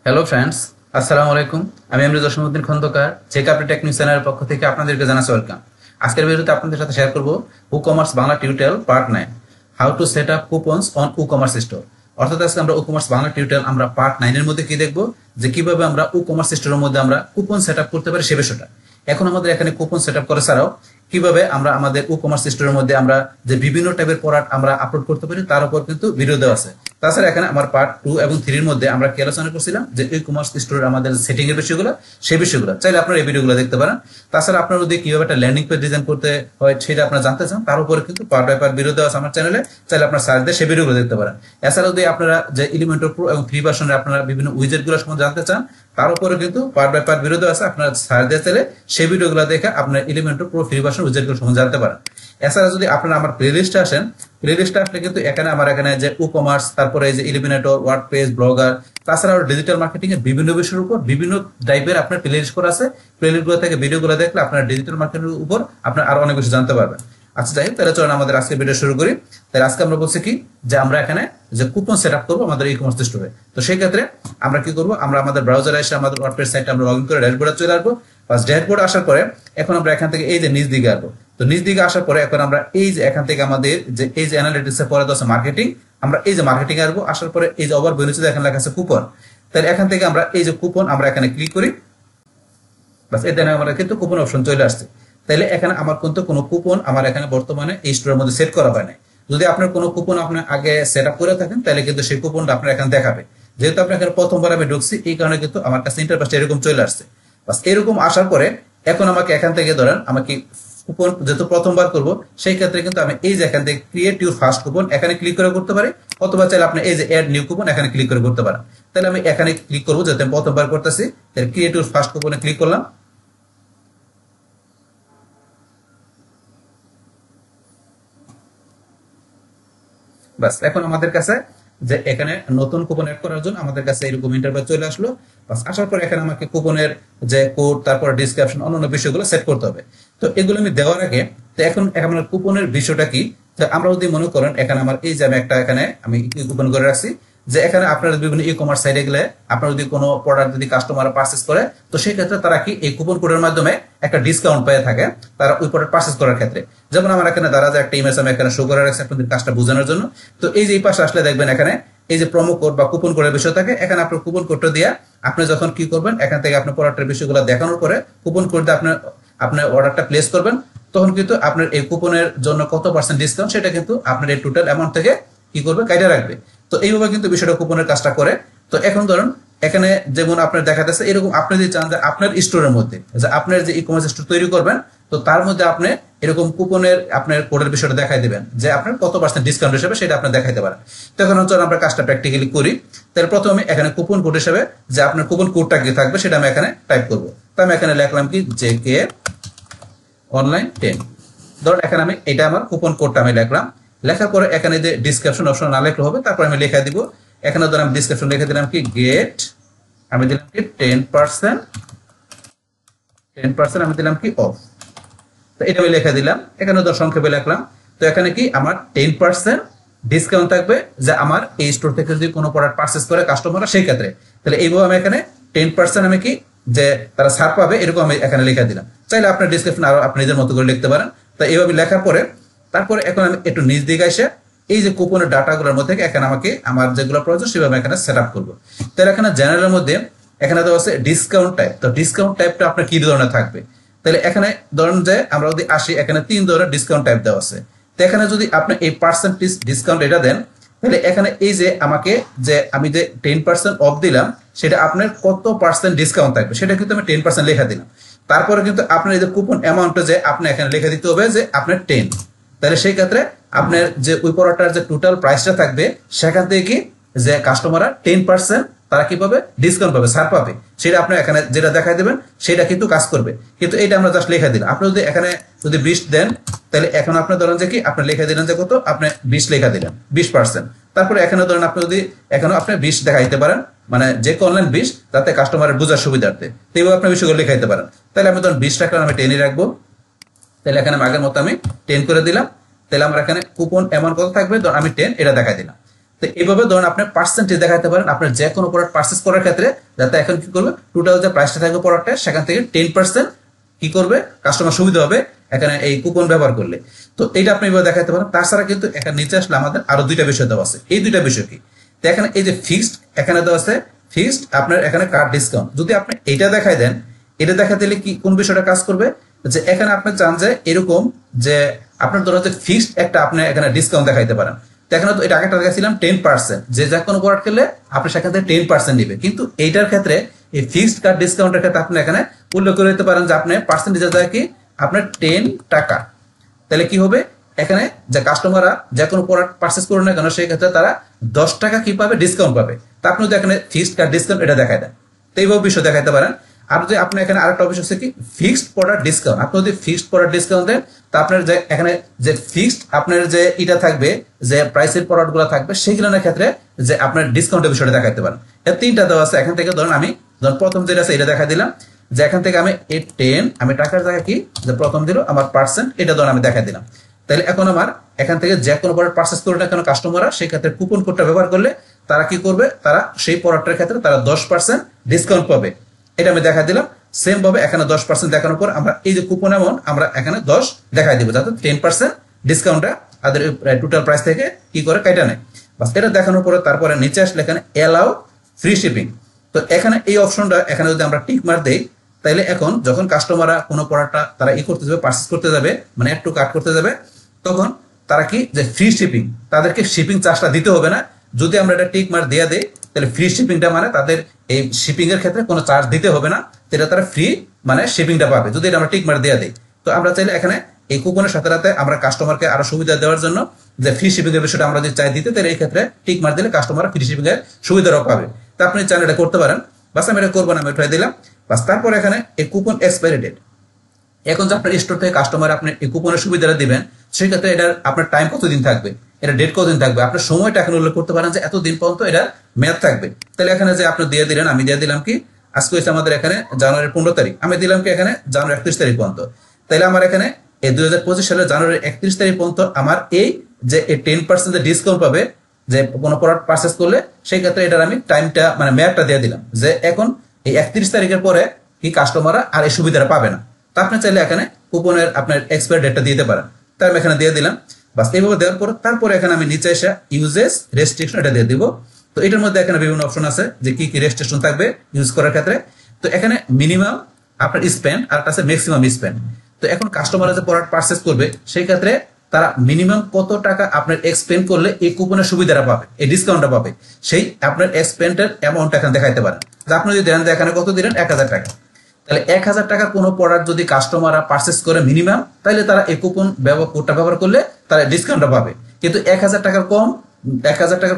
Hello friends, আসসালামু আলাইকুম। আমি আমরিজ Jasimuddin Khandakar, checkup tech news চ্যানেলের পক্ষ থেকে আপনাদেরকে জানাচ্ছি ওয়েলকাম। আজকের ভিডিওতে আপনাদের সাথে শেয়ার করব ecommerce Bangla tutorial part 9, how to set up coupons on ecommerce store. অর্থাৎ আজকে আমরা ই-কমার্স বাংলা টিউটোরিয়াল আমরা পার্ট 9 এর মধ্যে কি দেখব, যে কিভাবে আমরা ই-কমার্স স্টোরের মধ্যে আমরা কুপন সেট আপ করতে পারি সে বিষয়টা। এখন আমাদের এখানে কুপন সেট আপ করা ছাড়াও কিভাবে আমরা আমাদের ই-কমার্স স্টোরের মধ্যে আমরা যে বিভিন্ন টাইপের প্রোডাক্ট আমরা আপলোড করতে পারি তার উপর কিন্তু ভিডিও দেওয়া আছে। তাছাড়া এখানে আমার পার্ট 2 এবং 3 এর মধ্যে আমরা কি আলোচনা করছিলাম যে ই-কমার্স স্টোরের আমাদের সেটিং এর বিষয়গুলো, সেই বিষয়গুলো চাইলে আপনারা এই ভিডিওগুলো দেখতে পারেন। তাছাড়া আপনারা যদি কিভাবে একটা ল্যান্ডিং পেজ ডিজাইন করতে হয় সেটা আপনারা জানতে চান, তার উপরে কিন্তু পার্ট বাই পার্ট ভিডিও দেওয়া আছে আমার চ্যানেলে, চাইলে আপনারা সার্চ দিয়ে সেই ভিডিওগুলো দেখতে পারেন। এছাড়াও যদি আপনারা যে এলিমেন্টর প্রো এবং 3 ভার্সনের আপনারা বিভিন্ন উইজেটগুলো সম্বন্ধে জানতে চান, তার উপরে কিন্তু পার্ট বাই পার্ট ভিডিও দেওয়া আছে, আপনারা সার্চ দিয়ে চাইলে সেই ভিডিওগুলো দেখে আপনারা এলিমেন্টর প্রো 3 ভার্সন উইজেটগুলো সম্বন্ধে জানতে পারেন। এছাড়া যদি আপনারা আমার প্লেলিস্টে আসেন, প্লেলিস্টে আসলে কিন্তু এখানে আমার এখানে যে ই-কমার্স, তারপরে এই যে এলিমিনেটর, ওয়ার্ডপ্রেস, ব্লগার, তাছাড়াও ডিজিটাল মার্কেটিং এর বিভিন্ন বিষয়ের উপর বিভিন্ন টাইপের আপনার প্লেলিস্ট করা আছে। প্লেলিস্টগুলো থেকে ভিডিওগুলো দেখলে আপনারা ডিজিটাল মার্কেটিং এর উপর আপনারা আরো অনেক কিছু জানতে পারবেন। আচ্ছা যাই হোক, তাহলে চলুন আমাদের আজকে ভিডিও শুরু করি। তাহলে আজকে আমরা বলছি কি যে আমরা এখানে যে কুপন সেট আপ করবো আমাদের ই-কমার্স স্টোরে। তো সেই ক্ষেত্রে আমরা কি করবো, আমরা আমাদের ব্রাউজারে এসে আমাদের ওয়ার্ডপ্রেস সাইটে আমরা লগ ইন করে ড্যাশবোর্ডে চলে আসবো। ফার্স্ট ড্যাশবোর্ডে আসার পরে এখন আমরা এখান থেকে এই যে নিচ দিকে আসবো। তো নিচ দিকে আসার পরে এখন আমরা এই যে এখান থেকে আমাদের যে এই যে অ্যানালিটিক্স এর পরে আছে মার্কেটিং, আমরা এই যে মার্কেটিং আসবো। আসার পরে এই যে ওভারভিউ নিচে এখানে লেখা আছে কুপন। তাহলে এখান থেকে আমরা এই যে কুপন আমরা এখানে ক্লিক করি, বাস এতে আমরা কিন্তু কুপন অপশন চলে আসছে। তাহলে এখানে আমার কিন্তু কোনো কুপন আমার এখানে বর্তমানে এই স্টোরের মধ্যে সেট করা হয় নাই। যদি আপনার কোনো কুপন আপনি আগে সেট আপ করে থাকেন তাহলে কিন্তু সেই কুপনটা আপনার এখানে দেখাবে। যেহেতু আপনার এখানে প্রথমবার আমি ঢুকছি, এই কারণে কিন্তু আমার কাছে ইন্টারফেসটা এরকম চলে আসছে। বাস এরকম আসার পরে এখন আমাকে এখান থেকে ধরেন আমাকে কুপন যেহেতু প্রথমবার করব, সেই ক্ষেত্রে কিন্তু আমি এই যে এখান থেকে ক্রিয়েট ইউর ফার্স্ট কুপন এখানে ক্লিক করে করতে পারি, অথবা চাইলে আপনি এই যে অ্যাড নিউ কুপন এখানে ক্লিক করে করতে পারেন। তাহলে আমি এখানে ক্লিক করবো, যেহেতু আমি প্রথমবার করতেছি, তাহলে ক্রিয়েট ইউর ফার্স্ট কুপনে ক্লিক করলাম। বাস এখন আমাদের কাছে যে এখানে নতুন কুপন এড করার জন্য আমাদের কাছে এরকম ইন্টারফেস চলে আসলো। বাস আসার পর এখানে আমাকে কুপনের যে কোড, তারপর ডিসক্রিপশন, অন্যান্য বিষয়গুলো সেট করতে হবে। তো এগুলো আমি দেওয়ার আগে তো এখন আমার কুপনের বিষয়টা কি, তো আমরা যদি মনে করেন এখানে আমার এই যে আমি একটা এখানে আমি কুপন করে রাখছি, যে এখানে আপনারা বিভিন্ন ই-কমার্স সাইটে গেলে আপনারা যদি কোনো প্রোডাক্ট যদি কাস্টমার পারচেজ করে, তো সেই ক্ষেত্রে তারা কি এই কুপন কোডের মাধ্যমে একটা ডিসকাউন্ট পেয়ে থাকে তারা ওই প্রোডাক্ট পারচেজ করার ক্ষেত্রে। যেমন আমার এখানে দ্বারা যে একটা ইমেজ আমি এখানে শো করে রাখছি আপনাদের কাজটা বোঝানোর জন্য। তো এই যে এই পাশে আসলে দেখবেন এখানে এই যে প্রোমো কোড বা কুপন কোডের বিষয় থাকে, এখানে আপনার কুপন কোডটা দিয়ে আপনি যখন কি করবেন, এখান থেকে আপনার প্রোডাক্টের বিষয়গুলো দেখানোর পরে কুপন কোড দিয়ে আপনার অর্ডারটা প্লেস করবেন, তখন কিন্তু আপনার এই কুপনের জন্য কত পার্সেন্ট ডিসকাউন্ট সেটা কিন্তু আপনার এই টোটাল অ্যামাউন্ট থেকে কি করবে, কাইটা রাখবে। তো এইভাবে কিন্তু বিষয়টা কুপনের কাজটা করে। তো এখন ধরুন এখানে যেমন আপনার দেখা যাচ্ছে এরকম আপনি যদি চান যে আপনার স্টোরের মধ্যে যে আপনার যে ই-কমার্স স্টোর তৈরি করবেন, তো তার মধ্যে আপনি এরকম কুপনের আপনার কোডের বিষয়টা দেখাই দিবেন, যে আপনার কত পার্সেন্ট ডিসকাউন্ট হিসেবে সেটা আপনি দেখাইতে পারেন। তো এখন হচ্ছে আমরা কাজটা প্র্যাকটিক্যালি করি। তাহলে প্রথমে এখানে কুপন কোড হিসেবে যে আপনার কুপন কোডটা কি থাকবে সেটা আমি এখানে টাইপ করবো। তো আমি এখানে লিখলাম কি JK অনলাইন 10। ধরুন এখানে আমি এটা আমার কুপন কোডটা আমি লিখলাম। লেখার পরে এখানে যে ডিসক্রিপশন অপশন না লিখলে হবে, তারপর আমি লিখে দিব। এখানে ধর আমি ডিসক্রিপশন লিখে দিলাম কি গেট, আমি দিলাম কি 10% আমি দিলাম কি অফ। তো এটা আমি লিখে দিলাম, এখানে ধর সংক্ষেপে লিখলাম। তো এখানে কি আমার 10% ডিসকাউন্ট থাকবে যে আমার এই স্টোর থেকে যদি কোনো প্রোডাক্ট পারচেজ করে কাস্টমাররা, সেই ক্ষেত্রে তাহলে এইভাবে আমি এখানে 10% আমি কি যে তারা ছাড় পাবে এরকম আমি এখানে লিখে দিলাম। চাইলে আপনার ডিসক্রিপশন আরো আপনি নিজের মতো করে লিখতে পারেন। তো এইভাবে লেখার পরে তারপরে এখন আমি একটু নিচ দিকে এসে এই যে কুপনের ডাটাগুলোর মধ্যে এখানে আমাকে আমার যেগুলো প্রয়োজন সেভাবে এখানে সেট আপ করবো। তাহলে এখানে জেনারেলের মধ্যে এখানে দেওয়া আছে ডিসকাউন্ট টাইপ। তো ডিসকাউন্ট টাইপটা আপনার কি ধরনের থাকবে, তাহলে এখানে ধরুন যে আমরা যদি আসি এখানে 3 ধরনের ডিসকাউন্ট টাইপ দেওয়া আছে। তো এখানে যদি আপনি এই পার্সেন্টেজ ডিসকাউন্ট এটা দেন, তাহলে এখানে এই যে আমাকে যে আমি যে 10% অফ দিলাম সেটা আপনার কত পার্সেন্ট ডিসকাউন্ট থাকবে সেটা কিন্তু আমি 10% লেখা দিলাম। তারপরে কিন্তু আপনার এই যে কুপন অ্যামাউন্টটা যে আপনি এখানে লিখে দিতে হবে যে আপনার 10। তাহলে সেই ক্ষেত্রে আপনার যে ওই প্রোডাক্টটার যে টোটাল প্রাইসটা থাকবে সেখান থেকে কি যে কাস্টমাররা 10% তারা কি পাবে, ডিসকাউন্ট পাবে, ছাড় পাবে, সেটা আপনি এখানে যেটা দেখাই দেবেন সেটা কিন্তু কাজ করবে। কিন্তু এটা আমরা জাস্ট লিখে দিলাম। আপনি যদি এখানে যদি 20 দেন, তাহলে এখন আপনি ধরেন যে কি আপনি লিখে দিলেন যে কত, আপনি 20 লেখা দিলেন 20%। তারপরে এখানে ধরেন আপনি যদি এখানে আপনি 20 দেখাইতে পারেন, মানে যে অনলাইন 20, যাতে কাস্টমারের বোঝার সুবিধার্থে এইভাবে আপনি বিষয়গুলো লিখাইতে পারেন। তাহলে আমি ধরেন 20 রাখলাম, আমি 10 রাখবো। তাহলে এখানে আগের মতো আমি 10 করে দিলাম। তাহলে আমার এখানে কুপন অ্যামাউন্ট কত থাকবে, ধর আমি 10 এটা দেখাই দিলাম। তো এইভাবে ধরুন আপনি পার্সেন্টেজ দেখাতে পারেন আপনার যে কোনো প্রোডাক্ট পারচেজ করার ক্ষেত্রে, যাতে এখন কি করবে টোটাল যে প্রাইসটা থাকবে প্রোডাক্টের সেখান থেকে 10% কি করবে কাস্টমার সুবিধা হবে এখানে এই কুপন ব্যবহার করলে। তো এইটা আপনি এভাবে দেখাতে পারেন। তাছাড়া কিন্তু এখানে নিচে আসলে আমাদের আরো দুইটা বিষয় দেওয়া আছে। এই দুইটা বিষয় কি, তো এখানে এই যে ফিক্সড এখানে দেওয়া আছে, ফিক্সড আপনার এখানে কার্ড ডিসকাউন্ট। যদি আপনি এটা দেখাই দেন, এটা দেখা দিলে কি কোন বিষয়টা কাজ করবে, যে এখানে আপনি চান যে এরকম যে আপনার ধরো যে ফিক্সড একটা আপনি এখানে ডিসকাউন্ট দেখাইতে পারেন। তো এখানে তো এটা আগেটা দেখাইছিলাম 10%, যে কোনো প্রোডাক্ট খেলে আপনি সেখান থেকে 10% নিবে, কিন্তু এইটার ক্ষেত্রে এই ফিক্সড কার্ড ডিসকাউন্টের ক্ষেত্রে আপনি এখানে উল্লেখ করে দিতে পারেন যে আপনি পার্সেন্টেজ দেয় কি আপনার 10 টাকা। তাহলে কি হবে, এখানে যে কাস্টমাররা যে কোনো প্রোডাক্ট পারচেজ করবে না কেন সেই ক্ষেত্রে তারা 10 টাকা কি পাবে, ডিসকাউন্ট পাবে। তা আপনি যদি এখানে ফিক্সড কার্ড ডিসকাউন্ট এটা দেখাই দেন, তো এইভাবে বিষয় দেখাইতে পারেন। আর যদি আপনি এখানে আরেকটা অপশন হচ্ছে কি ফিক্সড প্রোডাক্ট ডিসকাউন্ট, আপনি যদি ফিক্সড প্রোডাক্ট ডিসকাউন্ট দেন তা আপনার যে এখানে যে ফিক্সড আপনার যে এটা থাকবে যে প্রাইসের প্রোডাক্ট গুলো থাকবে সেগুলোর ক্ষেত্রে যে আপনার ডিসকাউন্টের বিষয়টা দেখাইতে পারেন। এর তিনটা দেওয়া আছে। এখান থেকে ধরুন আমি প্রথম যেটা আছে এটা দেখা দিলাম, যে এখান থেকে আমি 10 আমি টাকার জায়গায় কি যে প্রথম দিল আমার পার্সেন্ট, এটা ধরুন আমি দেখা দিলাম। তাহলে এখন আমার এখান থেকে যে কোনো প্রোডাক্ট পারচেজ করবে না কেন কাস্টমাররা সেই ক্ষেত্রে কুপন কোডটা ব্যবহার করলে তারা কি করবে, তারা সেই প্রোডাক্টের ক্ষেত্রে তারা 10% ডিসকাউন্ট পাবে। এটা আমি দেখা দিলাম। সেম ভাবে এখানে 10% দেখানোর পর আমরা এই যে কুপন অ্যামাউন্ট আমরা এখানে 10 দেখাই দিব, যাতে 10% ডিসকাউন্টটা তাদের টোটাল প্রাইস থেকে কি করে কাটা নেয়। বাস এটা দেখানোর পরে তারপরে নিচে আসলে এখানে অ্যালাউ ফ্রি শিপিং। তো এখানে এই অপশনটা এখানে যদি আমরা টিক মার দেই, তাহলে এখন যখন কাস্টমাররা কোনো প্রোডাক্টটা তারা করতে যাবে পারচেজ করতে যাবে মানে একটু কাট করতে যাবে, তখন তারা কি যে ফ্রি শিপিং, তাদেরকে শিপিং চার্জটা দিতে হবে না। যদি আমরা এটা টিক মার দিয়ে দেই তাহলে ফ্রি শিপিংটা মানে তাদের এই শিপিং এর ক্ষেত্রে কোনো চার্জ দিতে হবে না, যেটা তারা ফ্রি মানে শিপিংটা পাবে যদি এটা আমরা টিক মার দিয়ে দেই। তো আমরা চাইলে এখানে এই কুপনের সাথে সাথে আমরা কাস্টমারকে আরো সুবিধা দেওয়ার জন্য যে ফ্রি শিপিং এর বিষয়টা আমরা যদি চাই দিতে, তাহলে এই ক্ষেত্রে টিক মার দিলে কাস্টমার ফ্রি শিপিং এর সুবিধাটাও পাবে। তো আপনি চান এটা করতে পারেন। বাস আমি এটা করবো না, আমি উঠাই দিলাম। বাস তারপর এখানে এই কুপন এক্সপায়ারি ডেট, এখন যে আপনার স্টোর থেকে কাস্টমার আপনি এই কুপনের সুবিধাটা দিবেন সেই ক্ষেত্রে এটার আপনার টাইম কতদিন থাকবে, এটা ডেট কতদিন থাকবে, আপনার সময়টা এখন উল্লেখ করতে পারেন যে এতদিন পর্যন্ত এটা মেয়াদ থাকবে। তাহলে এখানে যে আপনি দিয়ে দিলেন, আমি দিয়ে দিলাম কি আজকে হচ্ছে আমাদের এখানে জানুয়ারি 15 তারিখ, আমি দিলাম কি এখানে জানুয়ারি 31 তারিখ পর্যন্ত। তাহলে আমার এখানে এই 2025 সালের জানুয়ারি 31 তারিখ পর্যন্ত আমার এই যে 10% ডিসকাউন্ট পাবে যে কোনো প্রোডাক্ট পারচেজ করলে, সেই ক্ষেত্রে এটার আমি টাইমটা মানে মেয়াদটা দিয়ে দিলাম যে এখন এই 31 তারিখের পরে কি কাস্টমাররা আর এই সুবিধাটা পাবে না। তো আপনি চাইলে এখানে কুপনের আপনার এক্সপায়ার ডেটটা দিতে পারেন। তাই আমি এখানে দিয়ে দিলাম। বাস এইভাবে দেওয়ার পর তারপরে এখানে আমি নিচে এসে ইউজেস রেস্ট্রিকশন এটা দিয়ে দিব। তো এটার মধ্যে এখানে বিভিন্ন অপশন আছে যে কি কি রেস্ট্রিকশন থাকবে ইউজ করার ক্ষেত্রে। তো এখানে মিনিমাম আপনার স্পেন্ড আর আছে ম্যাক্সিমাম স্পেন্ড। তো এখন কাস্টমাররা যে প্রোডাক্ট পারচেজ করবে সেই ক্ষেত্রে তারা মিনিমাম কত টাকা আপনার এক্সপেন্ড করলে এই কুপনের সুবিধাটা পাবে, এই ডিসকাউন্টটা পাবে, সেই আপনার এক্সপেন্ডের অ্যামাউন্ট এখানে দেখাইতে পারেন। আপনি যদি দেন এখানে কত দিলেন 1000 টাকা, তাহলে 1000 টাকার কোনো প্রোডাক্ট যদি কাস্টমাররা পারচেজ করে মিনিমাম, তাহলে তারা এই কুপন কোডটা ব্যবহার করলে তারা ডিসকাউন্টটা পাবে। কিন্তু 1000 টাকার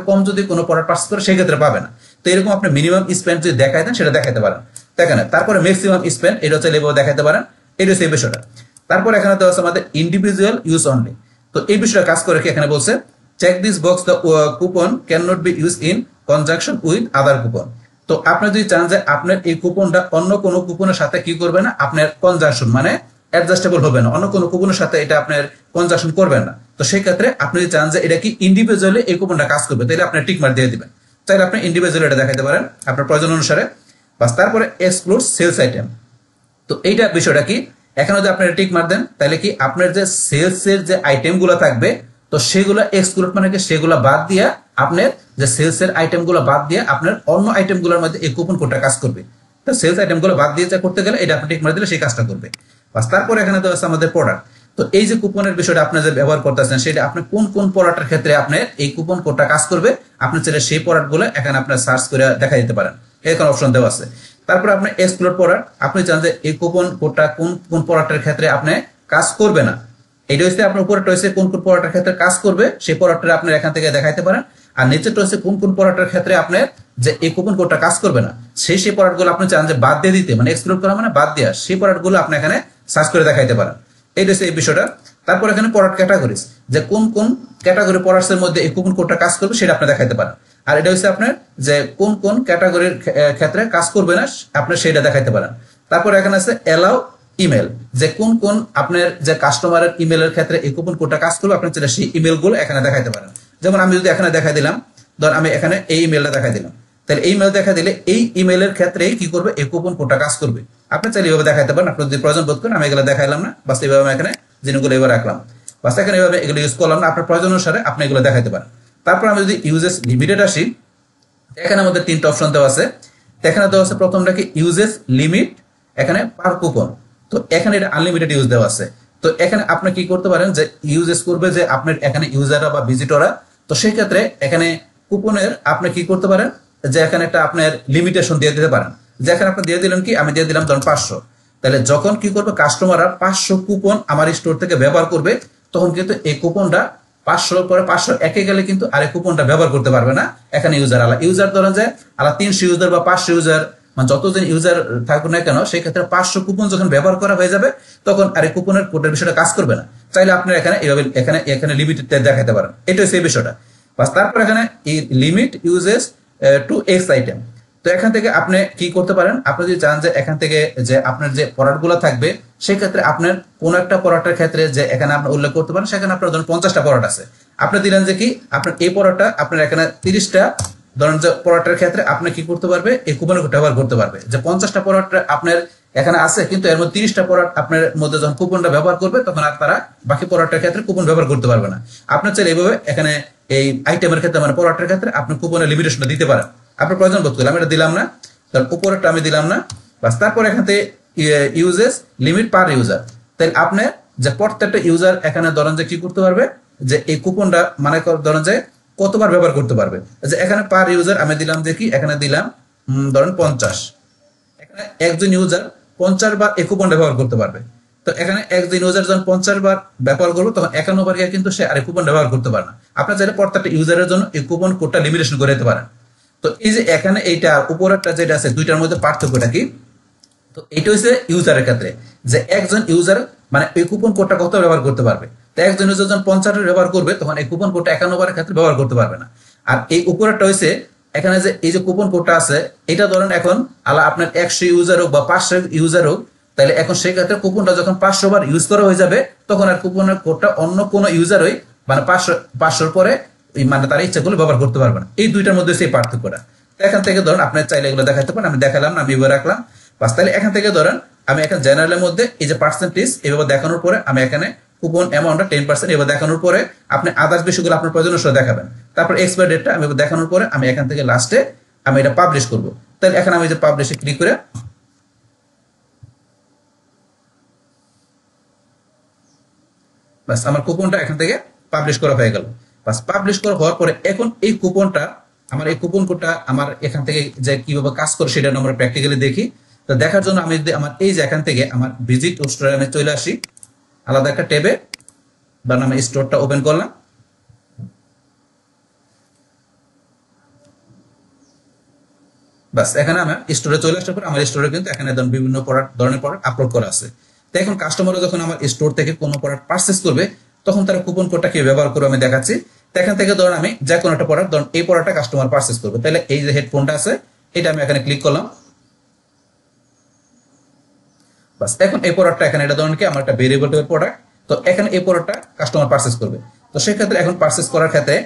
কম যদি কোনো প্রোডাক্ট পারচেজ করে সেই ক্ষেত্রে পাবে না। তো এরকম আপনি মিনিমাম স্পেন্ড যদি দেখাই দেন সেটা দেখাতে পারেন, দেখেন। তারপরে ম্যাক্সিমাম স্পেন্ড এটা হচ্ছে এভাবে দেখাতে পারেন, এটা হচ্ছে এই বিষয়টা। তারপর এখানে দেওয়া আছে আমাদের ইন্ডিভিজুয়াল ইউজ অনলি। তো এই বিষয়টা কাজ করে কি এখানে বলছে check this box the coupon can not be use in conjunction with other coupon. তো আপনি যদি চান যে আপনার এই কুপনটা অন্য কোনো কুপনের সাথে কি করবে না, আপনার কনজাংশন মানে অ্যাডজাস্টেবল হবে না, অন্য কোনো কুপনের সাথে এটা আপনার কনজাংশন করবেন না। তো সেই ক্ষেত্রে আপনি যদি চান যে এটা কি ইন্ডিভিজুয়ালি এই কুপনটা কাজ করবে, তাহলে আপনি টিক মার্ক দিয়ে দিবেন। তাহলে আপনি ইন্ডিভিজুয়ালি এটা দেখাতে পারেন আপনার প্রয়োজন অনুসারে। বাস তারপরে এক্সক্লুড সেলস আইটেম। তো এইটা বিষয়টা কি, এখানে যদি আপনি টিক মার দেন তাহলে কি আপনার যে সেলস এর যে আইটেম গুলো থাকবে তো সেগুলো এক্সক্লুড মানে কি সেগুলো বাদ দিয়া আপনার যে সেলস এর আইটেম গুলো বাদ দিয়ে আপনার অন্য আইটেম গুলোর মধ্যে এই কুপন কোডটা কাজ করবে। তো সেলস আইটেম গুলো বাদ দিয়ে করতে গেলে এটা আপনি টিক মার দিলে সেই কাজটা করবে। বাস তারপর এখানে তো আছে আমাদের প্রোডাক্ট। তো এই যে কুপনের বিষয়টা আপনি যে ব্যবহার করতেছেন সেটা আপনি কোন কোন প্রোডাক্টের ক্ষেত্রে আপনার এই কুপন কোডটা কাজ করবে, আপনি চাইলে সেই প্রোডাক্ট গুলো এখানে আপনার সার্চ করে দেখা দিতে পারেন, এখানে অপশন দেওয়া আছে। তারপর আপনি এক্সক্লুড প্রোডাক্ট, আপনি চান যে এই কুপন কোডটা কোন কোন প্রোডাক্টের ক্ষেত্রে আপনি কাজ করবে না, এটা হচ্ছে আপনার উপরেটা হচ্ছে কোন কোন প্রোডাক্টের ক্ষেত্রে কাজ করবে সেই প্রোডাক্টটা আপনি এখান থেকে দেখাইতে পারেন। আর নিচেটা হচ্ছে কোন কোন প্রোডাক্টের ক্ষেত্রে আপনার যে এই কুপন কোডটা কাজ করবে না সেই প্রোডাক্টগুলো আপনি চান যে বাদ দিয়ে দিতে, মানে এক্সক্লুড করা মানে বাদ দেওয়া, সেই প্রোডাক্টগুলো আপনি এখানে সার্চ করে দেখাইতে পারেন। এইটা হচ্ছে এই বিষয়টা। তারপর এখানে প্রোডাক্ট ক্যাটাগরিজ, যে কোন কোন ক্যাটাগরি প্রোডাক্টস এর মধ্যে এই কুপন কোডটা কাজ করবে সেটা আপনি দেখাইতে পারেন। আর এটা হচ্ছে আপনার যে কোন কোন ক্যাটাগরির ক্ষেত্রে কাজ করবে না আপনি সেটা দেখাইতে পারেন। তারপর এখানে আছে অ্যালাউ ইমেল, যে কোন কোন আপনার যে কাস্টমারের ইমেলের ক্ষেত্রে এই কুপন কোডটা কাজ করবে আপনি চাইলে সেই ইমেল গুলো এখানে দেখাইতে পারেন। যেমন আমি যদি এখানে দেখাই দিলাম ধর আমি এখানে এই ইমেলটা দেখা দিলাম, তাহলে এই ইমেল দেখা দিলে এই ইমেলের ক্ষেত্রে কি করবে, এই কুপন কোডটা কাজ করবে। আপনি চাইলে এইভাবে দেখাতে পারেন, আপনি যদি প্রয়োজন বোধ করেন। আমি এগুলো দেখাইলাম না, বাস এইভাবে আমি এখানে জিনিসগুলো এবার রাখলাম, বাস এখানে এইভাবে এগুলো ইউজ করলাম না, আপনার প্রয়োজন অনুসারে আপনি এগুলো দেখাতে পারেন। তারপর আমি যদি ইউজেস লিমিটেড আসি, এখানে আমাদের তিনটা অপশন দেওয়া আছে। এখানে দেওয়া আছে প্রথমটা কি ইউজেস লিমিট, এখানে পার কুপন। তো এখানে এটা আনলিমিটেড ইউজ দেওয়া আছে। তো এখানে আপনি কি করতে পারেন যে ইউজেস করবে যে আপনার এখানে ইউজাররা বা ভিজিটররা, তো সেই ক্ষেত্রে এখানে কুপনের আপনি কি করতে পারেন যে এখানে একটা আপনার লিমিটেশন দিয়ে দিতে পারেন, যে এখানে আপনি দিয়ে দিলেন কি, আমি দিয়ে দিলাম ধরুন 500। তাহলে যখন কি করবে কাস্টমাররা 500 কুপন আমার স্টোর থেকে ব্যবহার করবে, তখন কিন্তু এই কুপনটা 500 পরে 500 একে গেলে কিন্তু আরেক কুপনটা ব্যবহার করতে পারবে না। এখানে ইউজার ধরেন যে 300 ইউজার বা 500 ইউজার, মানে যতজন ইউজার থাকুক না কেন, সেই ক্ষেত্রে 500 কুপন যখন ব্যবহার করা হয়ে যাবে, তখন আরেক কুপনের কোডের বিষয়টা কাজ করবে না। চাইলে আপনি এখানে এইভাবে এখানে লিমিটেড দেখাতে পারেন, এটাই সেই বিষয়টা। বাস তারপর এখানে limit uses to X item. তো এখান থেকে আপনি কি করতে পারেন, আপনি যদি চান যে এখান থেকে যে আপনার যে প্রোডাক্ট গুলো থাকবে, সেই ক্ষেত্রে আপনার কোন একটা প্রোডাক্টের ক্ষেত্রে যে এখানে আপনি উল্লেখ করতে পারেন, সেখানে আপনার ধরুন 50টা প্রোডাক্ট আছে, আপনি দিলেন যে কি আপনার এই প্রোডাক্টটা আপনার এখানে 30টা ধরেন যে প্রোডাক্টের ক্ষেত্রে আপনি কি করতে পারবে, এই কুপন কোড ব্যবহার করতে পারবে। যে 50টা প্রোডাক্ট আপনার এখানে আছে, কিন্তু এর মধ্যে 30টা প্রোডাক্ট আপনার মধ্যে যখন কুপনটা ব্যবহার করবে, তখন আর তারা বাকি প্রোডাক্টের ক্ষেত্রে কুপন ব্যবহার করতে পারবে না। আপনার চাইলে এইভাবে এখানে এই আইটেমের ক্ষেত্রে মানে প্রোডাক্টের ক্ষেত্রে আপনি কুপনের লিমিটেশনটা দিতে পারেন, আপনার প্রয়োজন বোধ করলে। আমি এটা দিলাম না, তার উপরেরটা আমি দিলাম না, বাস। তারপর এখান থেকে ইউজেস লিমিট পার ইউজার, তাই আপনি যে প্রত্যেকটা ইউজার এখানে ধরেন যে কি করতে পারবে, যে এই কুপনটা মানে ধরেন যে কতবার ব্যবহার করতে পারবে। যে এখানে পার ইউজার আমি দিলাম যে কি, এখানে দিলাম ধরেন 50, এখানে একজন ইউজার 50 বার এই কুপনটা ব্যবহার করতে পারবে। তো এখানে একজন ইউজার যখন 50 বার ব্যবহার করবে, তখন 51 বার কিন্তু সে আর কুপন ব্যবহার করতে পারে না। আপনার চাইলে প্রত্যেকটা ইউজারের জন্য এই কুপন কোডটা লিমিটেশন করে দিতে পারেন। তো এই যে এখানে এইটা উপরেরটা যেটা আছে, দুইটার মধ্যে পার্থক্যটা কি, তো এটা হচ্ছে ইউজারের ক্ষেত্রে যে একজন ইউজার মানে এই কুপন কোডটা কত ব্যবহার করতে পারবে। তো একজন ইউজার যখন 50 ব্যবহার করবে, তখন এই কুপন কোডটা 51 বারের ক্ষেত্রে ব্যবহার করতে পারবে না। আর এই উপরেরটা হচ্ছে এখানে যে এই যে কুপন কোডটা আছে, এটা ধরেন এখন আপনার 100 ইউজার হোক বা 500 ইউজার হোক, তাহলে এখন সেই ক্ষেত্রে কুপনটা যখন 500 বার ইউজ করা হয়ে যাবে, তখন আর কুপনের কোডটা অন্য কোনো ইউজারই মানে 500 পরে মানে তার ইচ্ছাগুলো ব্যবহার করতে পারবে না। এই দুইটার মধ্যে সেই পার্থক্যটা। এখান থেকে ধরেন আপনি চাইলে এগুলো দেখাতে পারেন, আমি দেখালাম না, আমি এবার রাখলাম, বাস। তাহলে এখান থেকে ধরেন আমি এখানে জেনারেলের মধ্যে এই যে পার্সেন্টেজ এভাবে দেখানোর পরে আমি এখানে কুপন অ্যামাউন্টটা 10% এভাবে দেখানোর পরে আপনি আদার্স বিষয়গুলো আপনার প্রয়োজন অনুসারে দেখাবেন। তারপর এক্সপায়ার ডেটটা আমি দেখানোর পরে আমি এখান থেকে লাস্টে আমি এটা পাবলিশ করব। তাহলে এখানে আমি যে পাবলিশে ক্লিক করে বাস আমার কুপনটা এখান থেকে পাবলিশ করা হয়ে গেল। বাস পাবলিশ করা হওয়ার পরে এখন এই কুপনটা আমার এই কুপন কোডটা আমার এখান থেকে যে কিভাবে কাজ করে সেটা আমরা প্র্যাকটিক্যালি দেখি। তো দেখার জন্য আমি আমার এই যে এখান থেকে আমার ভিজিট স্টোরে আমি চলে আসি, আলাদা একটা ট্যাবে বা আমি স্টোরটা ওপেন করলাম। বাস এখানে আমার স্টোরে চলে আসার পর আমার স্টোরে কিন্তু এখানে বিভিন্ন ধরনের প্রোডাক্ট আপলোড করা আছে। তো এখন কাস্টমাররা যখন আমার স্টোর থেকে কোনো প্রোডাক্ট পারচেজ করবে, তখন তারা কুপন কোডটা কি ব্যবহার করে আমি দেখাচ্ছি। তো এখান থেকে ধরুন আমি যে কোনো একটা প্রোডাক্ট ধরুন এই প্রোডাক্টটা কাস্টমার পারচেজ করবে, তাহলে এই যে হেডফোনটা আছে এটা আমি এখানে ক্লিক করলাম। বাস এখন এই প্রোডাক্টটা এখানে এটা ধরুন কি আমার একটা ভেরিয়েবল টাইপের প্রোডাক্ট, তো এখানে এই প্রোডাক্টটা কাস্টমার পারচেজ করবে। তো সেই ক্ষেত্রে এখন পারচেজ করার ক্ষেত্রে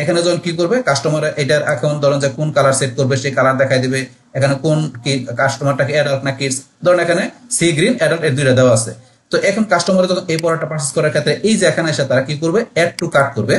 এখানে যখন কি করবে কাস্টমার এটার এখন ধরুন যে কোন কালার সেট করবে সেই কালার দেখাই দিবে। এখানে কোন কি কাস্টমারটাকে অ্যাডাল্ট না কিডস, ধরুন এখানে সি গ্রিন অ্যাডাল্ট এর দুইটা দেওয়া আছে। তো এখন কাস্টমার যখন এই প্রোডাক্টটা পারচেজ করার ক্ষেত্রে এই যে এখানে এসে তারা কি করবে, অ্যাড টু কার্ট করবে।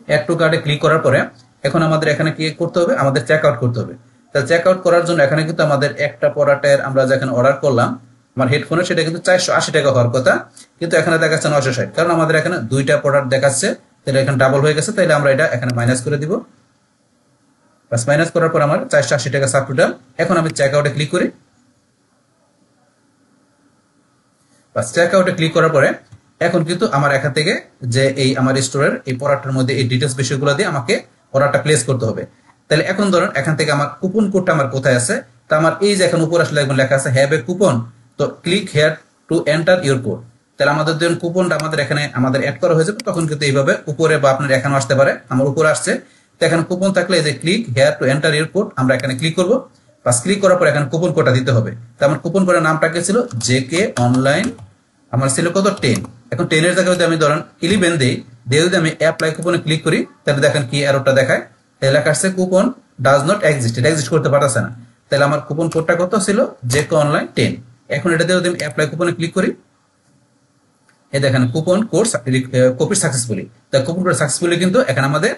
অ্যাড টু কার্টে ক্লিক করার পরে এখন আমাদের এখানে কি করতে হবে, আমাদের চেক আউট করতে হবে। তাহলে চেক আউট করার জন্য এখানে কিন্তু আমাদের একটা প্রোডাক্টের আমরা যেখানে অর্ডার করলাম আমার হেডফোনে, সেটা কিন্তু 480 টাকা হওয়ার কথা, কিন্তু এখানে দেখাচ্ছে 960, কারণ আমাদের এখানে দুইটা প্রোডাক্ট দেখাচ্ছে, তাহলে এখানে ডাবল হয়ে গেছে। তাহলে আমরা এটা এখানে মাইনাস করে দিব। বাস মাইনাস করার পর আমার 480 টাকা সাবটোটাল। এখন আমি চেক আউটে ক্লিক করি। বাস চেক আউটে ক্লিক করার পরে এখন কিন্তু আমার এখান থেকে যে এই আমার স্টোরের এই প্রোডাক্টের মধ্যে এই ডিটেলস বিষয়গুলো দিয়ে আমাকে অর্ডারটা প্লেস করতে হবে। তাহলে এখন ধরুন এখান থেকে আমার কুপন কোডটা আমার কোথায় আছে, তো আমার এই যে এখন উপরে আসলে এখন লেখা আছে হ্যাভ এ কুপন, তো click here to enter your code. তাহলে আমাদের যখন কুপনটা আমাদের এখানে আমাদের অ্যাড করা হয়ে যাবে, তখন কিন্তু এইভাবে উপরে বা আপনার এখানে আসতে পারে, আমার উপরে আসছে। তো এখানে কুপন থাকলে এই যে click here to enter your code আমরা এখানে ক্লিক করবো। বাস ক্লিক করার পর এখানে কুপন কোডটা দিতে হবে। তো আমার কুপন কোডের নামটা কি ছিল, জেকে অনলাইন, আমার ছিল কত 10। এখন 10 এর জায়গায় যদি আমি ধরেন 11 দেই, দিয়ে যদি আমি অ্যাপ্লাই কুপনে ক্লিক করি তাহলে দেখেন কি এররটা দেখায়, লেখা আসছে কুপন ডাজ নট এক্সিস্ট, এটা এক্সিস্ট করতে পারতেছে না। তাহলে আমার কুপন কোডটা কত ছিল, জেকে অনলাইন 10। এখন এটা দিয়ে যদি আমি অ্যাপ্লাই কুপনে ক্লিক করি, এই দেখেন কুপন কোড কপি সাকসেসফুলি, তাই কুপন কোড সাকসেসফুলি কিন্তু এখানে আমাদের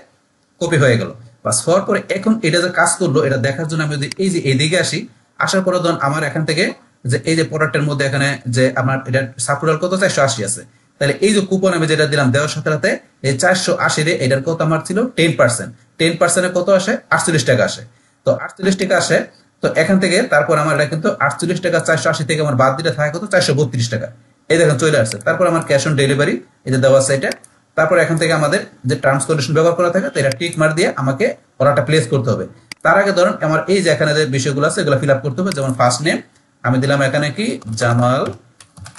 কপি হয়ে গেল। বাস হওয়ার পরে এখন এটা যে কাজ করলো এটা দেখার জন্য আমি যদি এই যে এদিকে আসি, আসার পরে ধরুন আমার এখান থেকে যে এই যে প্রোডাক্টের মধ্যে এখানে যে আমার এটা সাপোর্টাল কত 480 আছে, তাহলে এই যে কুপন আমি যেটা দিলাম দেওয়ার সাথে সাথে এই 480 রে এটার কত আমার ছিল 10%, 10% কত আসে 48 টাকা আসে। তো 48 টাকা আসে, তো এখান থেকে তারপর আমার এটা কিন্তু 48 টাকা 480 থেকে আমার বাদ দিতে থাকে কত 432 টাকা, এই দেখেন চলে আসছে। তারপর আমার ক্যাশ অন ডেলিভারি এই যে দেওয়া আছে এটা, তারপর এখান থেকে আমাদের যে টার্মস কন্ডিশন ব্যবহার করা থাকে এটা টিক মার দিয়ে আমাকে অর্ডারটা প্লেস করতে হবে। তার আগে ধরুন আমার এই যে এখানে যে বিষয়গুলো আছে এগুলো ফিল আপ করতে হবে, যেমন ফার্স্ট নেম আমি দিলাম এখানে কি জামাল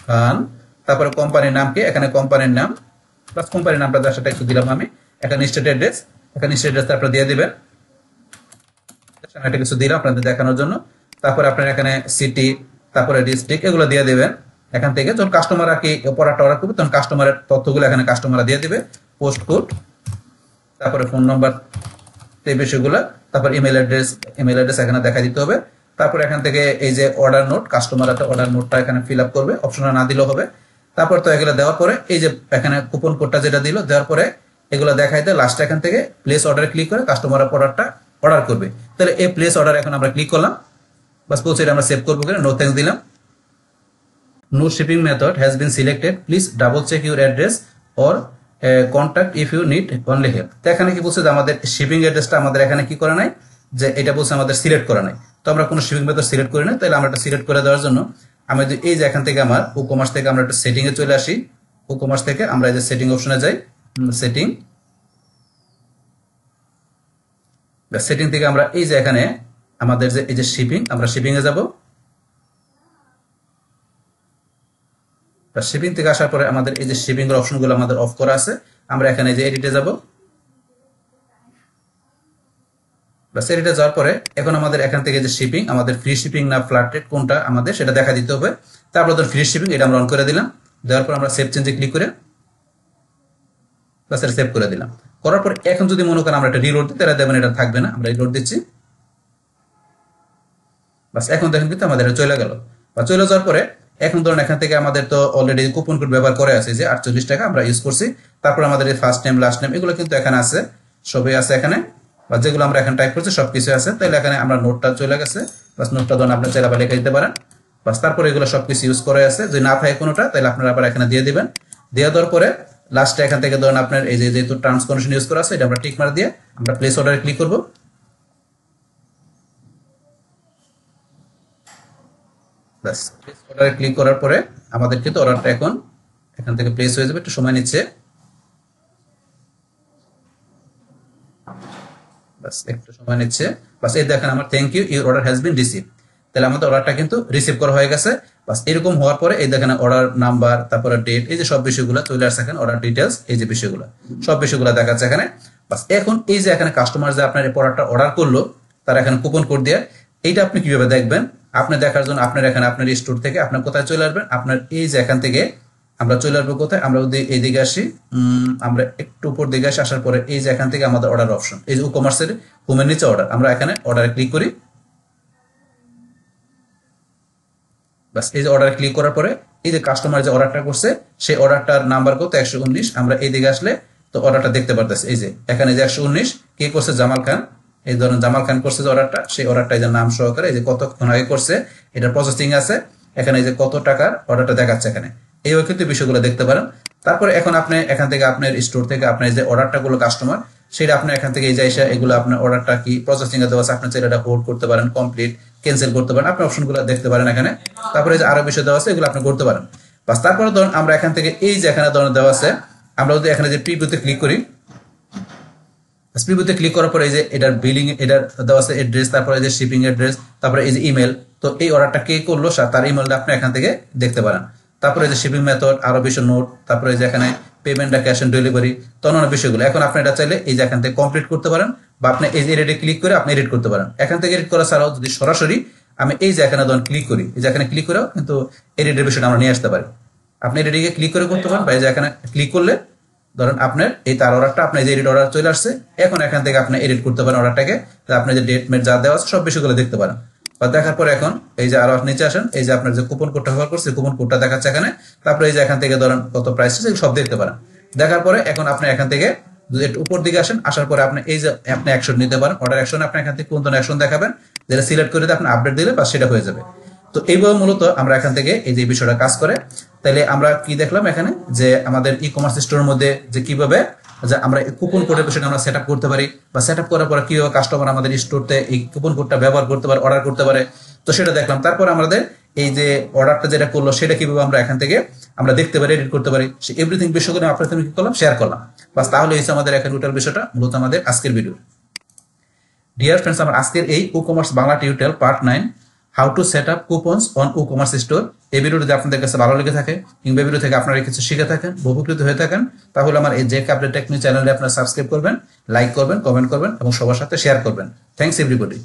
খান, তারপরে কোম্পানির নাম কি এখানে কোম্পানির নাম প্লাস কোম্পানির নামটা যার সাথে একটু দিলাম আমি, এখানে স্টেট অ্যাড্রেস, এখানে স্টেট অ্যাড্রেস আপনারা দিয়ে দিবেন, এটা কিছু দিলাম আপনাদের দেখানোর জন্য। তারপরে আপনার এখানে সিটি, তারপরে ডিস্ট্রিক্ট এগুলো দিয়ে দিবেন। এখান থেকে যখন কাস্টমার আর কি প্রোডাক্ট অর্ডার করবে তখন কাস্টমারের তথ্যগুলো এখানে কাস্টমাররা দিয়ে দিবে, পোস্ট কোড, তারপরে ফোন নাম্বার এই বিষয়গুলো, তারপর ইমেল অ্যাড্রেস এখানে দেখা দিতে হবে। তারপর এখান থেকে এই যে অর্ডার নোট, কাস্টমার একটা অর্ডার নোটটা এখানে ফিল আপ করবে, অপশনটা না দিলেও হবে। তারপর তো এগুলো দেওয়ার পরে এই যে এখানে কুপন কোডটা যেটা দিল দেওয়ার পরে এগুলো দেখাই দেয়, লাস্টে এখান থেকে প্লেস অর্ডার ক্লিক করে কাস্টমার প্রোডাক্টটা অর্ডার করবে। তাহলে এই প্লেস অর্ডার এখন আমরা ক্লিক করলাম, বাস পৌঁছে আমরা সেভ করবো কিনা, নো থ্যাঙ্কস দিলাম। No shipping method has been selected. Please double check your address or contact if you need only help. তো এখানে কি বলছে যে আমাদের শিপিং অ্যাড্রেসটা আমাদের এখানে কি করা নাই, যে এটা বলছে আমাদের সিলেক্ট করা নাই। তো আমরা কোনো শিপিং মেথড সিলেক্ট করি না, তাহলে আমরা এটা সিলেক্ট করে দেওয়ার জন্য আমি যদি এই যে এখান থেকে আমার ই-কমার্স থেকে আমরা একটা সেটিং এ চলে আসি, ই-কমার্স থেকে আমরা এই যে সেটিং অপশনে যাই, সেটিং থেকে আমরা এই যে এখানে আমাদের যে এই যে শিপিং, আমরা শিপিং এ যাব। শিপিং থেকে আসার পরে আমাদের এই যে শিপিং এর অপশনগুলো আমাদের অফ করা আছে, আমরা এখানে যে এডিটে যাব। বাস এডিটে যাওয়ার পরে এখন আমাদের এখান থেকে যে শিপিং, আমাদের ফ্রি শিপিং না ফ্ল্যাট রেট কোনটা আমাদের সেটা দেখা দিতে হবে। তারপর ধর ফ্রি শিপিং এটা আমরা অন করে দিলাম, দেওয়ার পর আমরা সেভ চেঞ্জে ক্লিক করে বাস এটা সেভ করে দিলাম। করার পর এখন যদি মনে করেন আমরা এটা রিলোড দিই তাহলে দেখবেন এটা থাকবে না, আমরা রিলোড দিচ্ছি। বাস এখন দেখেন কিন্তু আমাদের এটা চলে গেল। বা চলে যাওয়ার পরে এখন ধরুন এখান থেকে আমাদের তো অলরেডি কুপন কোড ব্যবহার করে আছে যে 48 টাকা আমরা ইউজ করছি। তারপর আমাদের এই ফার্স্ট নেম লাস্ট নেম এগুলো কিন্তু এখানে আছে, সবই আছে এখানে, বা যেগুলো আমরা এখানে টাইপ করছি সবকিছু আছে। তাহলে এখানে আমরা নোটটা চলে গেছে, বাস নোটটা ধরুন আপনি চাইলে আবার লিখে দিতে পারেন। বাস তারপরে এগুলো সবকিছু ইউজ করে আছে, যদি না থাকে কোনোটা তাহলে আপনারা আবার এখানে দিয়ে দিবেন। দিয়ে দেওয়ার পরে লাস্টে এখান থেকে ধরুন আপনার এই যে যেহেতু টার্মস কন্ডিশন ইউজ করা আছে এটা আমরা টিক মার দিয়ে আমরা প্লেস অর্ডারে ক্লিক করবো। বাস প্লেস অর্ডারে ক্লিক করার পরে আমাদের কিন্তু অর্ডারটা এখন এখান থেকে প্লেস হয়ে যাবে, একটু সময় নিচ্ছে। বাস একটু সময় নিচ্ছে। বাস এই দেখেন আমার thank you, your order has been receive, তাহলে আমাদের অর্ডারটা কিন্তু রিসিভ করা হয়ে গেছে। বাস এরকম হওয়ার পরে এই দেখেন অর্ডার নাম্বার, তারপরে ডেট, এই যে সব বিষয়গুলো চলে আসছে এখানে, অর্ডার ডিটেলস এই যে বিষয়গুলো সব বিষয়গুলো দেখাচ্ছে এখানে। বাস এখন এই যে এখানে কাস্টমার যে আপনার এই প্রোডাক্টটা অর্ডার করলো তারা এখানে কুপন কোড দিয়ে, এইটা আপনি কিভাবে দেখবেন, আপনি দেখার জন্য আপনার এখানে আপনার স্টোর থেকে আপনার কোথায় চলে আসবেন, আপনার এই যে এখান থেকে আমরা চলে আসবো কোথায়, আমরা যদি এইদিকে আসি, আমরা একটু উপর দিকে আসি, আসার পরে এই যে এখান থেকে আমাদের অর্ডার অপশন, এই যে ই-কমার্সের হোমের নিচে অর্ডার, আমরা এখানে অর্ডারে ক্লিক করি। বাস এই যে অর্ডার ক্লিক করার পরে এই যে কাস্টমার যে অর্ডারটা করছে সেই অর্ডারটার নাম্বার কত 119, আমরা এই দিকে আসলে তো অর্ডারটা দেখতে পারতেছি, এই যে এখানে যে 119 কে করছে, জামাল খান, এই ধরুন জামাল খান করছে যে অর্ডারটা, সেই অর্ডারটা এই যে নাম সহকারে এই যে কতক্ষণ আগে করছে এটা প্রসেসিং আছে, এখানে এই যে কত টাকার অর্ডারটা দেখাচ্ছে এখানে, এই কিন্তু বিষয়গুলো দেখতে পারেন। তারপরে এখন আপনি এখান থেকে আপনার স্টোর থেকে আপনার যে অর্ডারটা গুলো কাস্টমার সেটা আপনি এখান থেকে এই যে এগুলো আপনার অর্ডারটা কি প্রসেসিং এ দেওয়া আছে, আপনি চাইলে এটা হোল্ড করতে পারেন, কমপ্লিট, ক্যান্সেল করতে পারেন, আপনি অপশনগুলো দেখতে পারেন এখানে। তারপরে যে আরো বিষয় দেওয়া আছে এগুলো আপনি করতে পারেন। বাস তারপরে ধরুন আমরা এখান থেকে এই যে এখানে ধরুন দেওয়া আছে, আমরা যদি এখানে যে প্রিভিউতে ক্লিক করি, প্রিভিউতে ক্লিক করার পরে এই যে এটার বিলিং এটার দেওয়া আছে অ্যাড্রেস, তারপরে যে শিপিং অ্যাড্রেস, তারপরে এই যে ইমেল, তো এই অর্ডারটা কে করলো তার ইমেলটা আপনি এখান থেকে দেখতে পারেন। তারপরে যে শিপিং মেথড, আরো বিষয় নোট, তারপরে যে এখানে পেমেন্টটা ক্যাশ অন ডেলিভারি, তো অন্যান্য বিষয়গুলো এখন আপনি এটা চাইলে এই যে এখান থেকে কমপ্লিট করতে পারেন, বা আপনি এই যে এডিটে ক্লিক করে আপনি এডিট করতে পারেন। এখান থেকে এডিট করা ছাড়াও যদি সরাসরি আমি এই যে এখানে ধরুন ক্লিক করি, এই যে এখানে ক্লিক করেও কিন্তু এডিটের বিষয়টা আমরা নিয়ে আসতে পারি। আপনি এডিটে ক্লিক করে করতে পারেন, বা এই যে এখানে ক্লিক করলে ধরেন আপনার এই তার অর্ডারটা আপনার যে এডিট অর্ডার চলে আসছে, এখন এখান থেকে আপনি এডিট করতে পারেন অর্ডারটাকে, আপনার যে ডেট মেট যা দেওয়া আছে সব বিষয়গুলো দেখতে পারেন। বা দেখার পর এখন এই যে আরো নিচে আসেন, এই যে আপনার যে কুপন কোডটা ব্যবহার করছে কুপন কোডটা দেখাচ্ছে এখানে, তারপরে এই যে এখান থেকে ধরেন কত প্রাইস আছে সব দেখতে পারেন। দেখার পরে এখন আপনি এখান থেকে যদি একটু উপর দিকে আসেন, আসার পরে আপনি এই যে আপনি অ্যাকশন নিতে পারেন, অর্ডার অ্যাকশন আপনি এখান থেকে কোন ধরনের অ্যাকশন দেখাবেন, যেটা সিলেক্ট করে দিয়ে আপনি আপডেট দিলে বা সেটা হয়ে যাবে। তো এইভাবে মূলত আমরা এখান থেকে এই যে বিষয়টা কাজ করে। তাহলে আমরা কি দেখলাম এখানে যে আমাদের ই কমার্স স্টোরের মধ্যে যে কিভাবে যে আমরা কুপন কোডের বিষয়টা আমরা সেট আপ করতে পারি, বা সেট আপ করার পরে কিভাবে কাস্টমার আমাদের স্টোরতে এই কুপন কোডটা ব্যবহার করতে পারে, অর্ডার করতে পারে, তো সেটা দেখলাম। তারপর আমাদের এই যে অর্ডারটা যেটা করলো সেটা কিভাবে আমরা এখান থেকে আমরা দেখতে পারি, এডিট করতে পারি, এভরিথিং বিষয়গুলো আপনার কি করলাম, শেয়ার করলাম। বাস, তাহলে এই আমাদের এখন টোটাল বিষয়টা মূলত আমাদের আজকের ভিডিও। ডিয়ার ফ্রেন্ডস, আমার আজকের এই e commerce Bangla tutorial part 9 how to set up coupons on e commerce store, এই ভিডিওটি যদি আপনাদের কাছে ভালো লেগে থাকে কিংবা ভিডিও থেকে আপনারা কিছু শিখে থাকেন, উপকৃত হয়ে থাকেন, তাহলে আমার এই জেক আপডেট টেকনিক চ্যানেলে আপনারা সাবস্ক্রাইব করবেন, লাইক করবেন, কমেন্ট করবেন এবং সবার সাথে শেয়ার করবেন। Thanks everybody.